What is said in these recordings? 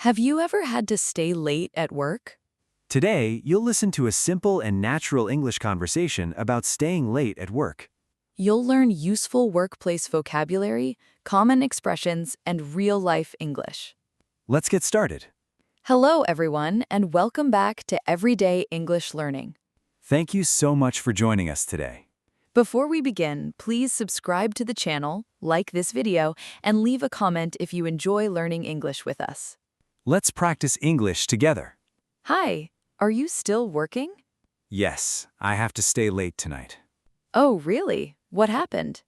Have you ever had to stay late at work? Today, you'll listen to a simple and natural English conversation about staying late at work. You'll learn useful workplace vocabulary, common expressions, and real-life English. Let's get started. Hello, everyone, and welcome back to Everyday English Learning. Thank you so much for joining us today. Before we begin, please subscribe to the channel, like this video, and leave a comment if you enjoy learning English with us. Let's practice English together. Hi, are you still working? Yes, I have to stay late tonight. Oh, really? What happened?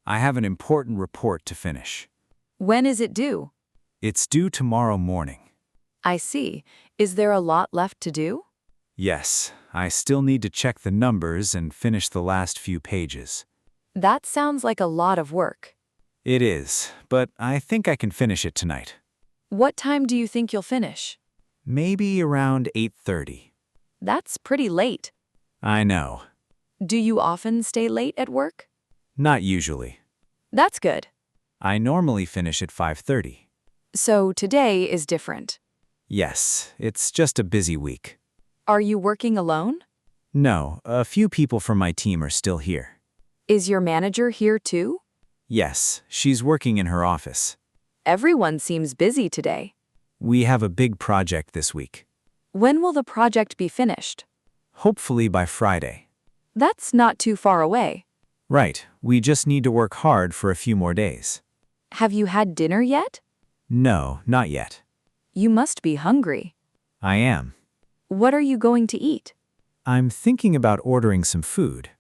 I have an important report to finish. When is it due? It's due tomorrow morning. I see. Is there a lot left to do? Yes, I still need to check the numbers and finish the last few pages. That sounds like a lot of work. It is, but I think I can finish it tonight. What time do you think you'll finish? Maybe around 8:30. That's pretty late. I know. Do you often stay late at work? Not usually. That's good. I normally finish at 5:30. So today is different. Yes, it's just a busy week. Are you working alone? No, a few people from my team are still here. Is your manager here too? Yes, she's working in her office. Everyone seems busy today. We have a big project this week. When will the project be finished? Hopefully by Friday. That's not too far away. Right, we just need to work hard for a few more days. Have you had dinner yet? No, not yet. You must be hungry. I am. What are you going to eat? I'm thinking about ordering some food.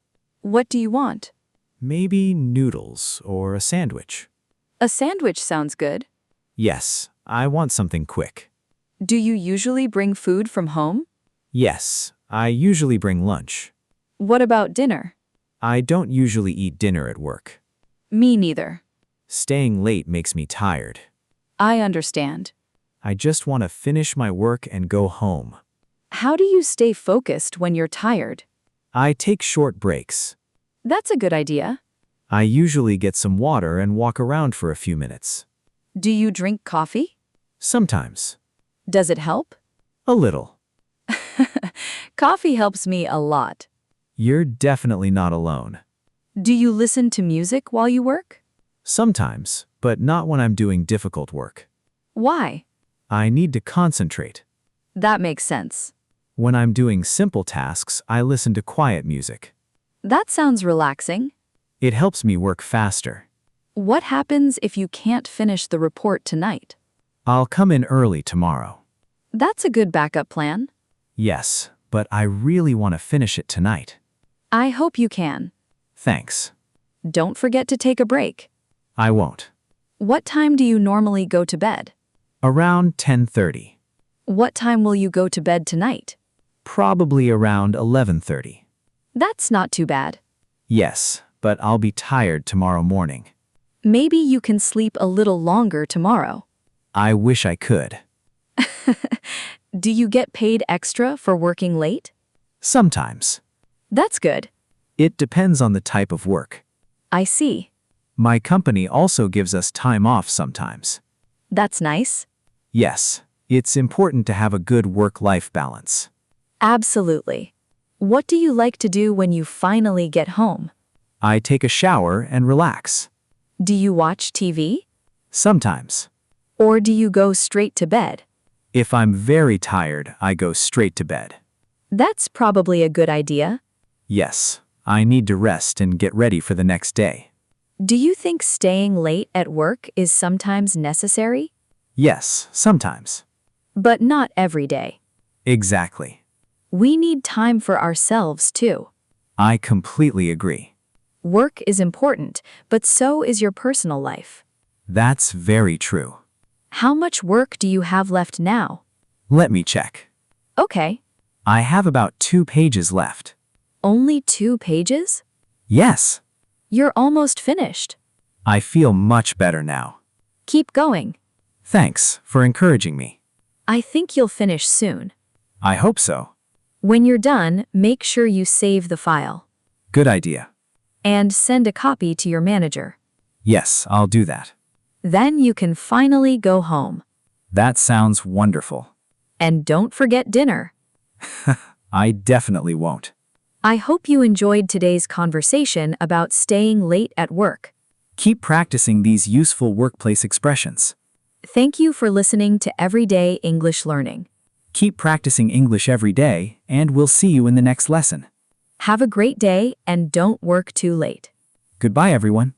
What do you want? Maybe noodles or a sandwich. A sandwich sounds good. Yes, I want something quick. Do you usually bring food from home? Yes, I usually bring lunch. What about dinner? I don't usually eat dinner at work. Me neither. Staying late makes me tired. I understand. I just want to finish my work and go home. How do you stay focused when you're tired? I take short breaks. That's a good idea. I usually get some water and walk around for a few minutes. Do you drink coffee? Sometimes. Does it help? A little. Coffee helps me a lot. You're definitely not alone. Do you listen to music while you work? Sometimes, but not when I'm doing difficult work. Why? I need to concentrate. That makes sense. When I'm doing simple tasks, I listen to quiet music. That sounds relaxing. It helps me work faster. What happens if you can't finish the report tonight? I'll come in early tomorrow. That's a good backup plan. Yes, but I really want to finish it tonight. I hope you can. Thanks. Don't forget to take a break. I won't. What time do you normally go to bed? Around 10:30. What time will you go to bed tonight? Probably around 11:30. That's not too bad. Yes, but I'll be tired tomorrow morning. Maybe you can sleep a little longer tomorrow. I wish I could. Do you get paid extra for working late? Sometimes. That's good. It depends on the type of work. I see. My company also gives us time off sometimes. That's nice. Yes, it's important to have a good work-life balance. Absolutely. What do you like to do when you finally get home? I take a shower and relax. Do you watch TV? Sometimes. Or do you go straight to bed? If I'm very tired, I go straight to bed. That's probably a good idea. Yes, I need to rest and get ready for the next day. Do you think staying late at work is sometimes necessary? Yes, sometimes. But not every day. Exactly. We need time for ourselves too. I completely agree. Work is important, but so is your personal life. That's very true. How much work do you have left now? Let me check. Okay. I have about 2 pages left. Only 2 pages? Yes. You're almost finished. I feel much better now. Keep going. Thanks for encouraging me. I think you'll finish soon. I hope so. When you're done, make sure you save the file. Good idea. And send a copy to your manager. Yes, I'll do that. Then you can finally go home. That sounds wonderful. And don't forget dinner. I definitely won't. I hope you enjoyed today's conversation about staying late at work. Keep practicing these useful workplace expressions. Thank you for listening to Everyday English Learning. Keep practicing English every day, and we'll see you in the next lesson. Have a great day and don't work too late. Goodbye, everyone.